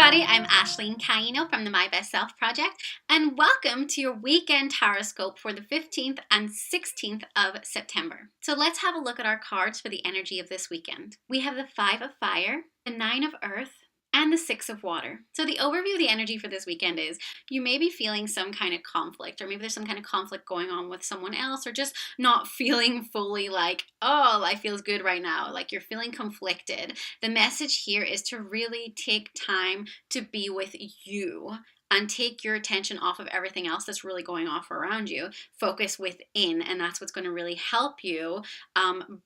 everybody, I'm Ashleen Caino from the My Best Self Project, and welcome to your weekend Tarotscope for the 15th and 16th of September. So let's have a look at our cards for the energy of this weekend. We have the 5 of Fire, the 9 of Earth, and the 6 of Water. So the overview of the energy for this weekend is you may be feeling some kind of conflict, or maybe there's some kind of conflict going on with someone else, or just not feeling fully like, oh, life feels good right now. Like you're feeling conflicted. The message here is to really take time to be with you and take your attention off of everything else that's really going off around you. Focus within, and that's what's going to really help you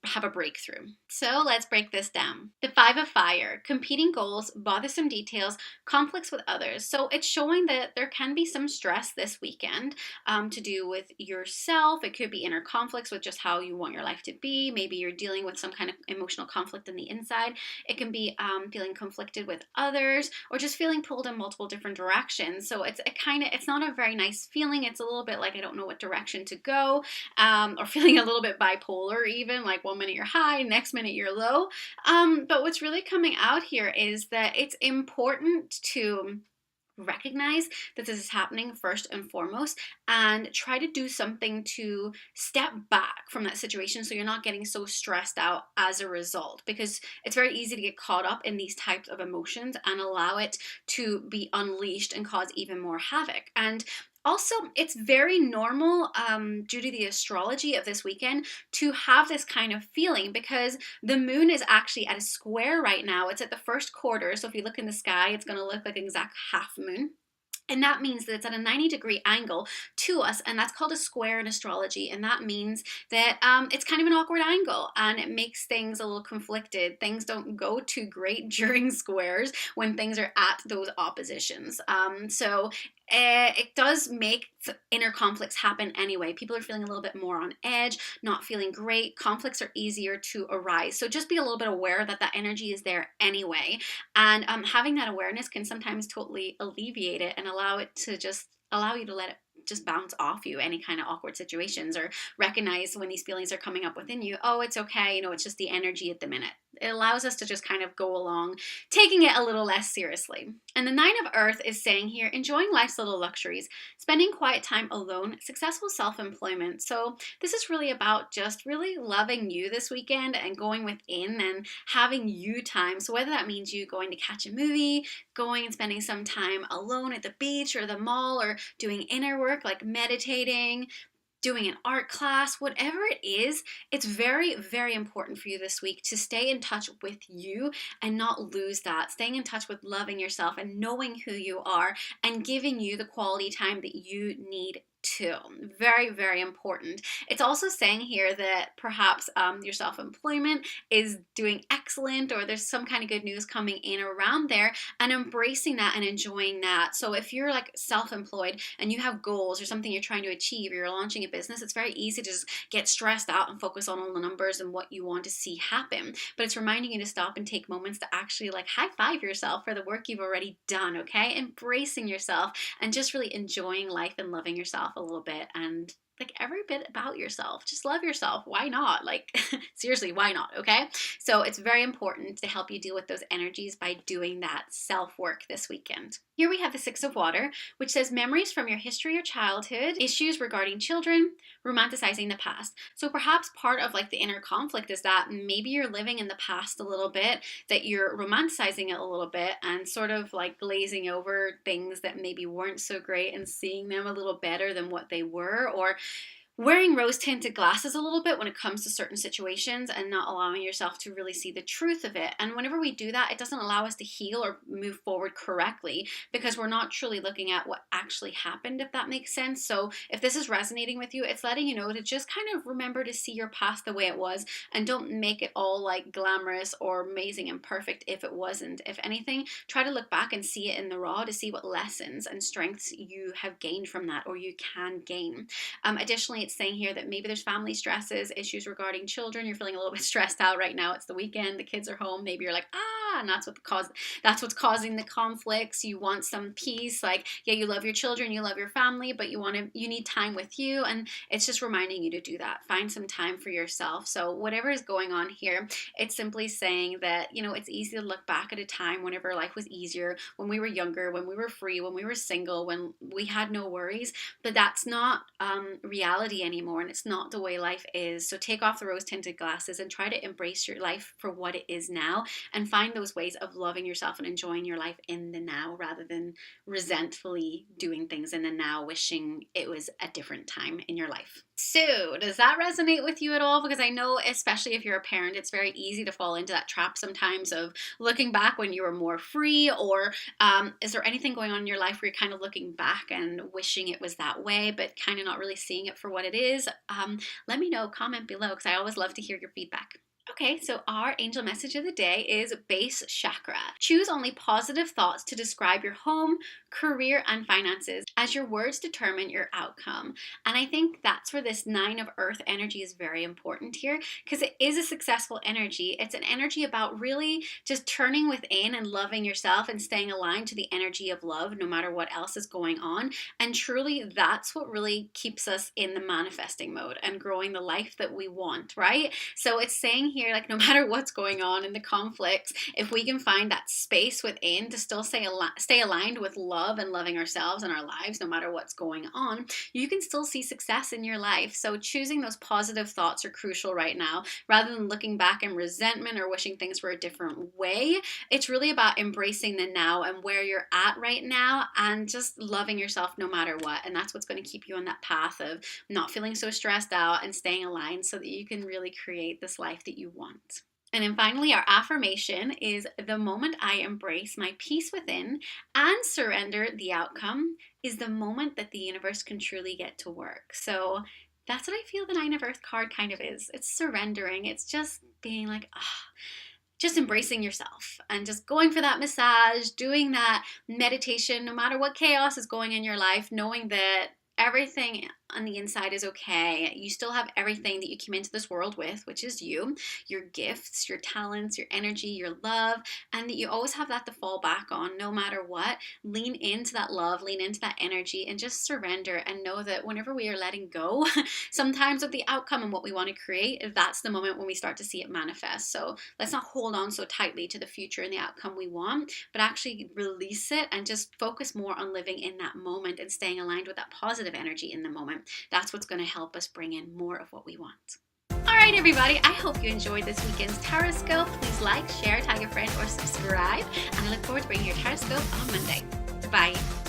have a breakthrough. So let's break this down. The 5 of Fire, competing goals, bothersome details, conflicts with others. So it's showing that there can be some stress this weekend to do with yourself. It could be inner conflicts with just how you want your life to be. Maybe you're dealing with some kind of emotional conflict in the inside. It can be feeling conflicted with others, or just feeling pulled in multiple different directions. So it's not a very nice feeling. It's a little bit like I don't know what direction to go, or feeling a little bit bipolar even, like one minute you're high, next minute you're low. But what's really coming out here is that it's important to recognize that this is happening first and foremost, and try to do something to step back from that situation so you're not getting so stressed out as a result, because it's very easy to get caught up in these types of emotions and allow it to be unleashed and cause even more havoc. And also, it's very normal due to the astrology of this weekend to have this kind of feeling, because the moon is actually at a square right now. It's at the first quarter, so if you look in the sky, it's going to look like an exact half moon. And that means that it's at a 90-degree angle to us, and that's called a square in astrology. And that means that it's kind of an awkward angle, and it makes things a little conflicted. Things don't go too great during squares when things are at those oppositions. It does make inner conflicts happen anyway. People are feeling a little bit more on edge, not feeling great. Conflicts are easier to arise. So just be a little bit aware that that energy is there anyway. And having that awareness can sometimes totally alleviate it and allow you to let it just bounce off you, any kind of awkward situations, or recognize when these feelings are coming up within you. Oh, it's okay. It's just the energy at the minute. It allows us to just kind of go along, taking it a little less seriously. And the 9 of Earth is saying here, enjoying life's little luxuries, spending quiet time alone, successful self-employment. So this is really about just really loving you this weekend and going within and having you time. So whether that means you going to catch a movie, going and spending some time alone at the beach or the mall, or doing inner work like meditating, doing an art class, whatever it is, it's very, very important for you this week to stay in touch with you and not lose that. Staying in touch with loving yourself and knowing who you are and giving you the quality time that you need too. Very, very important. It's also saying here that perhaps your self-employment is doing excellent, or there's some kind of good news coming in around there, and embracing that and enjoying that. So if you're like self-employed and you have goals or something you're trying to achieve, or you're launching a business, it's very easy to just get stressed out and focus on all the numbers and what you want to see happen. But it's reminding you to stop and take moments to actually like high five yourself for the work you've already done, okay? Embracing yourself and just really enjoying life and loving yourself a little bit, and like every bit about yourself. Just love yourself. Why not? Like seriously, why not? Okay. So it's very important to help you deal with those energies by doing that self-work this weekend. Here we have the 6 of Water, which says memories from your history or childhood, issues regarding children, romanticizing the past. So perhaps part of like the inner conflict is that maybe you're living in the past a little bit, that you're romanticizing it a little bit and sort of like glazing over things that maybe weren't so great and seeing them a little better than what they were, or wearing rose-tinted glasses a little bit when it comes to certain situations and not allowing yourself to really see the truth of it. And whenever we do that, it doesn't allow us to heal or move forward correctly, because we're not truly looking at what actually happened, if that makes sense. So if this is resonating with you, it's letting you know to just kind of remember to see your past the way it was, and don't make it all like glamorous or amazing and perfect if it wasn't. If anything, try to look back and see it in the raw to see what lessons and strengths you have gained from that, or you can gain. Additionally, family. It's saying here that maybe there's family stresses, issues regarding children. You're feeling a little bit stressed out right now. It's the weekend, the kids are home. Maybe you're like, and that's what's causing the conflicts. You want some peace. Like, yeah, you love your children, you love your family, but you need time with you. And it's just reminding you to do that. Find some time for yourself. So whatever is going on here, it's simply saying that, it's easy to look back at a time whenever life was easier, when we were younger, when we were free, when we were single, when we had no worries. But that's not reality anymore, and it's not the way life is. So take off the rose-tinted glasses and try to embrace your life for what it is now, and find those ways of loving yourself and enjoying your life in the now, rather than resentfully doing things in the now, wishing it was a different time in your life. So does that resonate with you at all? Because I know, especially if you're a parent, it's very easy to fall into that trap sometimes of looking back when you were more free. Or is there anything going on in your life where you're kind of looking back and wishing it was that way, but kind of not really seeing it for what it is? Let me know, comment below, because I always love to hear your feedback. Okay, so our angel message of the day is base chakra. Choose only positive thoughts to describe your home, career, and finances, as your words determine your outcome. And I think that's where this 9 of Earth energy is very important here, because it is a successful energy. It's an energy about really just turning within and loving yourself and staying aligned to the energy of love, no matter what else is going on. And truly, that's what really keeps us in the manifesting mode and growing the life that we want, right? So it's saying here, like, no matter what's going on in the conflicts, if we can find that space within to still stay aligned with love and loving ourselves and our lives, no matter what's going on, you can still see success in your life. So choosing those positive thoughts are crucial right now, rather than looking back in resentment or wishing things were a different way. It's really about embracing the now and where you're at right now, and just loving yourself no matter what. And that's what's going to keep you on that path of not feeling so stressed out and staying aligned, so that you can really create this life that you want. And then finally, our affirmation is, the moment I embrace my peace within and surrender the outcome is the moment that the universe can truly get to work. So that's what I feel the 9 of Earth card kind of is. It's surrendering. It's just being like, just embracing yourself and just going for that massage, doing that meditation, no matter what chaos is going in your life, knowing that everything on the inside is okay. You still have everything that you came into this world with, which is you, your gifts, your talents, your energy, your love, and that you always have that to fall back on no matter what. Lean into that love, lean into that energy, and just surrender, and know that whenever we are letting go, sometimes of the outcome and what we want to create, that's the moment when we start to see it manifest. So let's not hold on so tightly to the future and the outcome we want, but actually release it and just focus more on living in that moment and staying aligned with that positive energy in the moment. That's what's going to help us bring in more of what we want. All right, everybody, I hope you enjoyed this weekend's Tarotscope. Please like, share, tag a friend, or subscribe. And I look forward to bringing your Tarotscope on Monday. Bye.